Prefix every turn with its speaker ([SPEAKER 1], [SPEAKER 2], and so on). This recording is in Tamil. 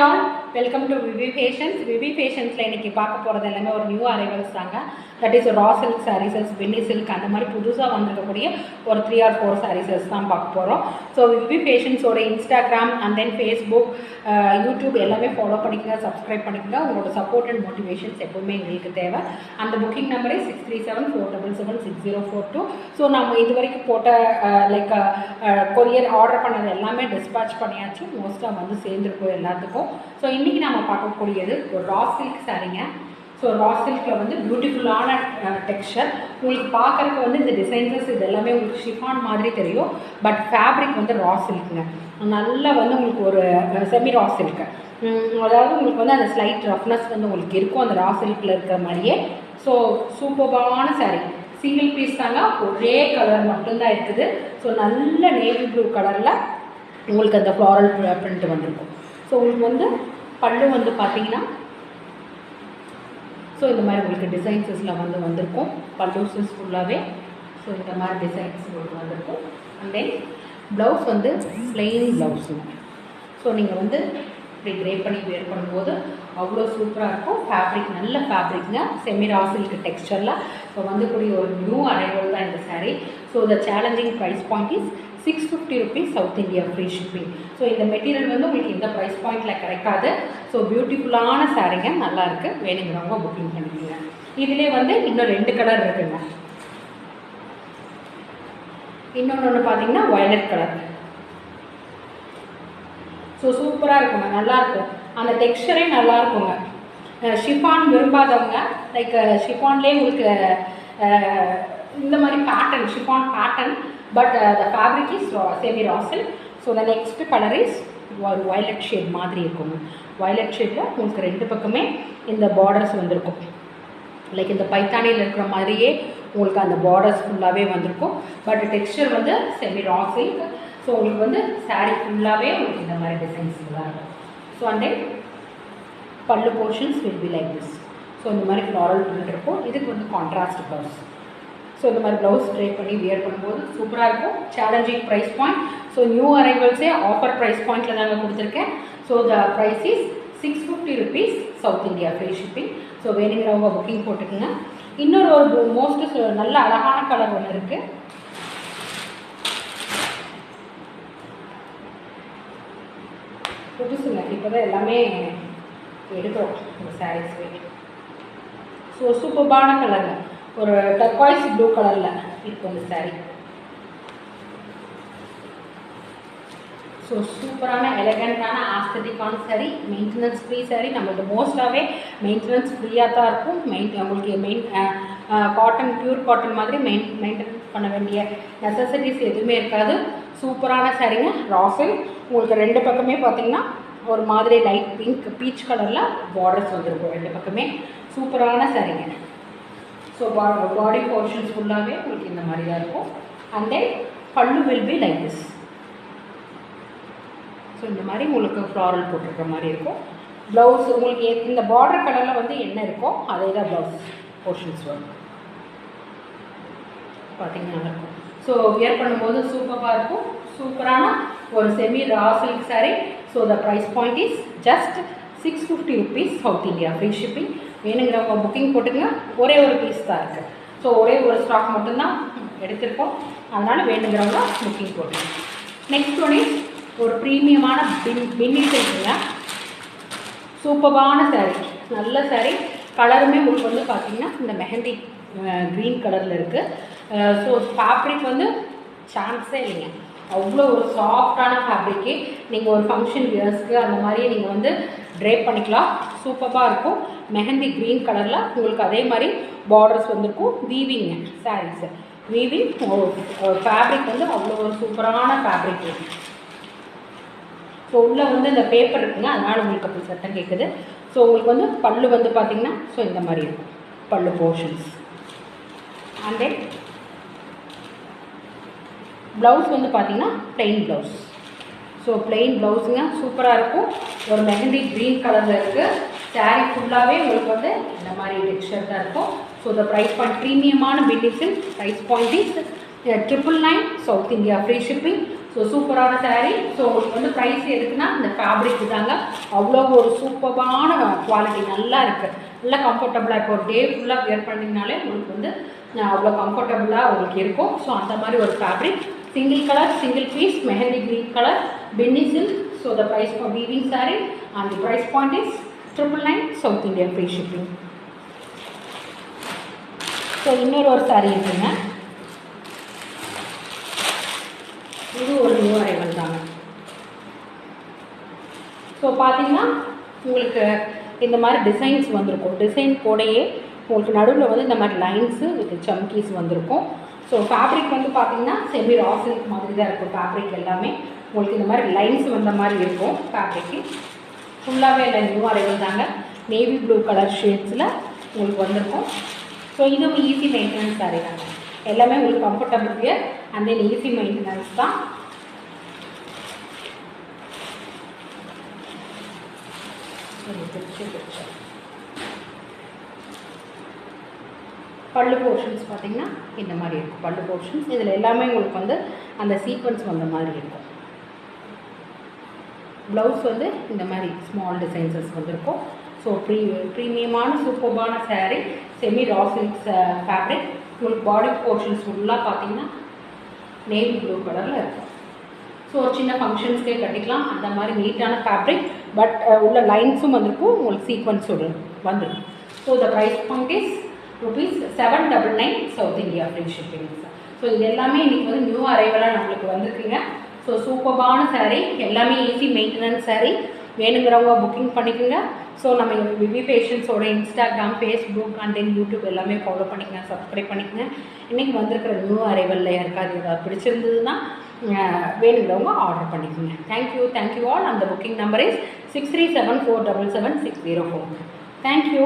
[SPEAKER 1] All welcome to VV fashions. VV ஃபேஷன்ஸில் இன்றைக்கி பார்க்க போகிறது எல்லாமே ஒரு நியூ அரைவல்ஸ் தாங்க. That is raw silk saris, penny silk, அந்த மாதிரி புதுசாக வந்திருக்கக்கூடிய ஒரு 3 or 4 சாரீஸஸ் தான் பார்க்க போகிறோம். ஸோ விவி ஃபேஷன்ஸோட Instagram and then Facebook, YouTube எல்லாமே ஃபாலோ பண்ணிக்கங்க, சப்ஸ்கிரைப் பண்ணிக்கங்க. உங்களோட சப்போர்ட் அண்ட் மோட்டிவேஷன்ஸ் எப்போவுமே எங்களுக்கு தேவை. அந்த புக்கிங் நம்பரே 6374776042. ஸோ நம்ம இது வரைக்கும் போட்ட கொரியர் ஆர்டர் பண்ணது எல்லாமே டிஸ்பேட்ச் பண்ணியாச்சு. மோஸ்ட்டாக வந்து சேர்ந்துருக்கோம் எல்லாத்துக்கும். ஸோ இன்றைக்கி நம்ம பார்க்கக்கூடியது ஒரு ரா சில்க் சாரீங்க. ஸோ ரா சில்கில் வந்து பியூட்டிஃபுல்லான டெக்ஸ்சர். உங்களுக்கு பார்க்குறக்கு வந்து இந்த டிசைன்ஸஸ் இது எல்லாமே உங்களுக்கு ஷிஃபான் மாதிரி தெரியும். பட் ஃபேப்ரிக் வந்து ரா சில்க்குங்க. நல்லா வந்து உங்களுக்கு ஒரு செமி ரா சில்க்கு, அதாவது உங்களுக்கு வந்து அந்த ஸ்லைட் ரஃப்னஸ் வந்து உங்களுக்கு இருக்கும் அந்த ரா சில்கில் இருக்கிற மாதிரியே. ஸோ சூப்பர்பான சாரீ. சிங்கிள் பீஸ் தாங்க, ஒரே கலர் மட்டும்தான் இருக்குது. ஸோ நல்ல நேவி ப்ளூ கலரில் உங்களுக்கு அந்த ஃப்ளாரல் பிரிண்ட் வந்திருக்கும். ஸோ உங்களுக்கு வந்து பல்லு வந்து பார்த்தீங்கன்னா ஸோ இந்த மாதிரி உங்களுக்கு டிசைன்ஸஸில் வந்திருக்கும். பல்லூசஸ் ஃபுல்லாகவே ஸோ இந்த மாதிரி டிசைன்ஸ் உங்களுக்கு வந்திருக்கும். அண்ட் தென் ப்ளவுஸ் வந்து ப்ளெயின் ப்ளவுஸுங்க. ஸோ நீங்கள் வந்து இப்படி க்ரே பண்ணி வேர் பண்ணும்போது அவ்வளோ சூப்பராக இருக்கும். ஃபேப்ரிக் நல்ல ஃபேப்ரிக்ங்க, செமி ரா சில்க் டெக்ஸ்சரில். இப்போ வந்துக்கூடிய ஒரு நியூ அரைவல் தான் இந்த sari. So the challenging price point is 650 rupees, south India free shipping. So இந்த மெட்டீரியல் வந்து உங்களுக்கு இந்த ப்ரைஸ் பாயிண்டில் கிடைக்காது. ஸோ பியூட்டிஃபுல்லான சாரீங்க, நல்லாயிருக்கு. வேணுங்கிறவங்க புக்கிங் பண்ணிக்கோங்க. இதிலே வந்து இன்னும் 2 கலர் இருக்குங்க. இன்னொன்று பார்த்தீங்கன்னா வயலட் கலர். ஸோ சூப்பராக இருக்குங்க, நல்லாயிருக்கும். அந்த டெக்ஸ்சரே நல்லா இருக்குங்க. ஷிஃபான் விரும்பாதவங்க ஷிஃபான்லேயே உங்களுக்கு இந்த மாதிரி pattern, chiffon pattern, but the fabric is semi raw silk. So the next colour is ஒரு வயலட் ஷேட் மாதிரி இருக்குங்க. வயலட் ஷேடில் உங்களுக்கு 2 பக்கமே இந்த பார்டர்ஸ் வந்திருக்கும். இந்த பைத்தானியில் இருக்கிற மாதிரியே உங்களுக்கு அந்த பார்டர்ஸ் ஃபுல்லாகவே வந்திருக்கும். பட் டெக்ஸ்சர் வந்து செமி ரா சில்க். ஸோ உங்களுக்கு வந்து சாரீ ஃபுல்லாகவே உங்களுக்கு இந்த மாதிரி டிசைன்ஸ் ஃபுல்லாக இருக்கும். ஸோ அண்ட் தென் பல்லு portions will be like this. So இந்த மாதிரி ஃப்ளாரல் பிரிண்ட் இருக்கும். இதுக்கு வந்து கான்ட்ராஸ்ட் ப்ளவுஸ். ஸோ இந்த மாதிரி ப்ளவுஸ் ட்ரை பண்ணி வியர் பண்ணும்போது சூப்பராக இருக்கும். Challenging price point. So new அரைவல்ஸே ஆஃபர் ப்ரைஸ் பாயிண்டில் நாங்கள் கொடுத்துருக்கேன். So the price is 650 rupees, south India free shipping. So வேணுங்கிறவங்க புக்கிங் போட்டுக்குங்க. இன்னொரு ஒரு மோஸ்ட் நல்ல அழகான கலர் ஒன்று இருக்குது. புதுசுங்க, இப்போ தான் எல்லாமே எடுக்கிறோம் இந்த சாரீஸ்வே. ஸோ சூப்பர்பான கலருங்க, ஒரு டர்காய்ஸ் ப்ளூ கலரில் இருக்கும் இந்த சாரீ. ஸோ சூப்பரான எலகண்ட்டான ஆஸ்தட்டிக்கான சாரீ, மெயின்டெனன்ஸ் ஃப்ரீ சாரீ. நம்மளுக்கு மோஸ்ட்டாகவே மெயின்டெனன்ஸ் ஃப்ரீயாக தான் இருக்கும். உங்களுக்கு காட்டன், பியூர் காட்டன் மாதிரி மெயின்டெனன்ஸ் பண்ண வேண்டிய நெசசிட்டிஸ் எதுவுமே இருக்காது. சூப்பரான சாரீங்க, ரா சில்க். உங்களுக்கு 2 பக்கமே பார்த்தீங்கன்னா ஒரு மாதிரி லைட் பிங்க், பீச் கலரில் பார்டர்ஸ் வந்துருக்கும் 2 பக்கமே. சூப்பரான சாரீங்க. ஸோ பாடி போர்ஷன்ஸ் ஃபுல்லாகவே உங்களுக்கு இந்த மாதிரி தான் இருக்கும். அண்ட் தென் பல்லு will be like this. So இந்த மாதிரி உங்களுக்கு ஃப்ளாரல் போட்டிருக்கிற மாதிரி இருக்கும். ப்ளவுஸ் உங்களுக்கு இந்த பார்டர் கலரில் வந்து என்ன இருக்கோ அதே தான் ப்ளவுஸ் போர்ஷன்ஸ் வரும். பார்த்தீங்கன்னா இருக்கும். ஸோ வியர் பண்ணும்போது சூப்பராக இருக்கும். சூப்பரான ஒரு semi raw silk sari. So the price point is just 650 rupees, south India free shipping. வேணுங்கிறவங்க புக்கிங் போட்டுங்க. ஒரே ஒரு பீஸ் தான் இருக்குது. ஸோ ஒரே ஒரு ஸ்டாக் மட்டும்தான் எடுத்திருக்கோம். அதனால் வேணுங்கிறவங்க புக்கிங் போட்டுங்க. நெக்ஸ்ட் ஒன் இஸ் ஒரு ப்ரீமியமான பென்னி சில்க்குங்க. சூப்பரான சாரீ, நல்ல சாரீ. கலருமே உங்களுக்கு வந்து பார்த்திங்கன்னா இந்த மெஹந்தி க்ரீன் கலரில் இருக்குது. ஸோ ஃபேப்ரிக் வந்து சான்ஸே இல்லைங்க, அவ்வளோ ஒரு சாஃப்டான ஃபேப்ரிக்கு. நீங்கள் ஒரு ஃபங்க்ஷன் வியர்ஸ்க்கு அந்த மாதிரியே நீங்கள் வந்து ட்ரேப் பண்ணிக்கலாம். சூப்பராக இருக்கும். மெஹந்தி க்ரீன் கலரில் உங்களுக்கு அதே மாதிரி பார்டர்ஸ் வந்துருக்கும். வீவிங்க சாரீஸு, வீவிங் ஃபேப்ரிக் வந்து அவ்வளோ ஒரு சூப்பரான ஃபேப்ரிக். ஸோ உள்ளே வந்து இந்த பேப்பர் இருக்குங்க, அதனால் உங்களுக்கு அப்படி சத்தம் கேட்குது. ஸோ உங்களுக்கு வந்து பல்லு வந்து பார்த்திங்கன்னா ஸோ இந்த மாதிரி இருக்கும் பல்லு போர்ஷன்ஸ். அண்ட் தென் ப்ளவுஸ் வந்து பார்த்திங்கன்னா ப்ளெயின் ப்ளவுஸ். ஸோ ப்ளெயின் ப்ளவுஸுங்க, சூப்பராக இருக்கும். ஒரு மெஹந்தி க்ரீன் கலரில் இருக்குது. சாரீ ஃபுல்லாகவே உங்களுக்கு வந்து இந்த மாதிரி டெக்ஸ்சர் தான் இருக்கும். ஸோ த ப்ரைஸ் பாயிண்ட் ப்ரீமியமான penny silk. Price point is 999, south India free shipping. So சூப்பரான சாரீ. ஸோ உங்களுக்கு வந்து ப்ரைஸ் எதுக்குன்னா இந்த ஃபேப்ரிக் தாங்க. அவ்வளோ ஒரு சூப்பரான குவாலிட்டி, நல்லா இருக்குது, நல்லா கம்ஃபர்டபுளாக இருக்கும். ஒரு டே ஃபுல்லாக வியர் பண்ணிங்கனாலே உங்களுக்கு வந்து அவ்வளோ கம்ஃபர்டபுளாக உங்களுக்கு இருக்கும். ஸோ அந்த மாதிரி ஒரு fabric, single colour, single piece, mehndi green colour, penny silk. So the price for weaving sari and the price point is 999 south India free shipping. So இன்னொரு சாரீ இருக்குங்க. இது ஒரு நியூ அரைவல் தாங்க. ஸோ பார்த்தீங்கன்னா உங்களுக்கு இந்த மாதிரி டிசைன்ஸ் வந்திருக்கும். டிசைன் கூடையே உங்களுக்கு நடுவில் வந்து இந்த மாதிரி லைன்ஸு வித் சம்கீஸ் வந்திருக்கும். ஸோ ஃபேப்ரிக் வந்து பார்த்தீங்கன்னா செமி ரா சில்க் மாதிரி தான் இருக்கும். ஃபேப்ரிக் எல்லாமே உங்களுக்கு இந்த மாதிரி லைன்ஸ் வந்த மாதிரி இருக்கும். ஃபேப்ரிக்கு ஃபுல்லாகவே இல்லை, நியூ அரைவல் தாங்க. நேவி ப்ளூ கலர் ஷேட்ஸில் உங்களுக்கு வந்திருக்கும். ஸோ இதுவும் ஈஸி மெயின்டெனன்ஸ் சாரீ தாங்க. எல்லாமே உங்களுக்கு comfortable wear and then easy maintenance தான். பல்லு போர்ஷன்ஸ் பார்த்தீங்கன்னா இந்த மாதிரி இருக்கும். பல்லு போர்ஷன்ஸ் இதில் எல்லாமே உங்களுக்கு வந்து அந்த சீக்வன்ஸ் வந்த மாதிரி இருக்கும். ப்ளவுஸ் வந்து இந்த மாதிரி ஸ்மால் டிசைன்ஸஸ் வந்திருக்கும். ஸோ ப்ரீமியமான சூப்பர்பான sari, semi raw silk fabric. உங்களுக்கு பாடி போர்ஷன்ஸ் ஃபுல்லாக பார்த்தீங்கன்னா நேவி ப்ளூ கலரில் இருக்கும். ஸோ சின்ன ஃபங்க்ஷன்ஸ்க்கே கட்டிக்கலாம், அந்த மாதிரி நீட்டான ஃபேப்ரிக். பட் உள்ள லைன்ஸும் வந்திருக்கும், உங்களுக்கு சீக்வன்ஸோடு வந்துடும். So the price point is ₹799 south India free shipping. So இது எல்லாமே இன்றைக்கி வந்து நியூ அரைவலாக நம்மளுக்கு வந்திருக்குங்க. ஸோ சூப்பர்பான சாரீ, எல்லாமே ஈஸி மெயின்டெனன்ஸ் சாரீ. வேணுங்கிறவங்க புக்கிங் பண்ணிக்கோங்க. ஸோ நம்ம விவி ஃபேஷன்ஸோட Instagram, Facebook and then YouTube எல்லாமே ஃபாலோ பண்ணிக்கங்க, சப்ஸ்கிரைப் பண்ணிக்கோங்க. இன்றைக்கி வந்திருக்கிற நியூ அரைவலில் யாருக்காவது ஏதாவது பிடிச்சிருந்ததுன்னா வேணுங்கிறவங்க ஆர்டர் பண்ணிக்கோங்க. Thank you all. அந்த புக்கிங் நம்பர் இஸ் 6374777604. தேங்க்யூ.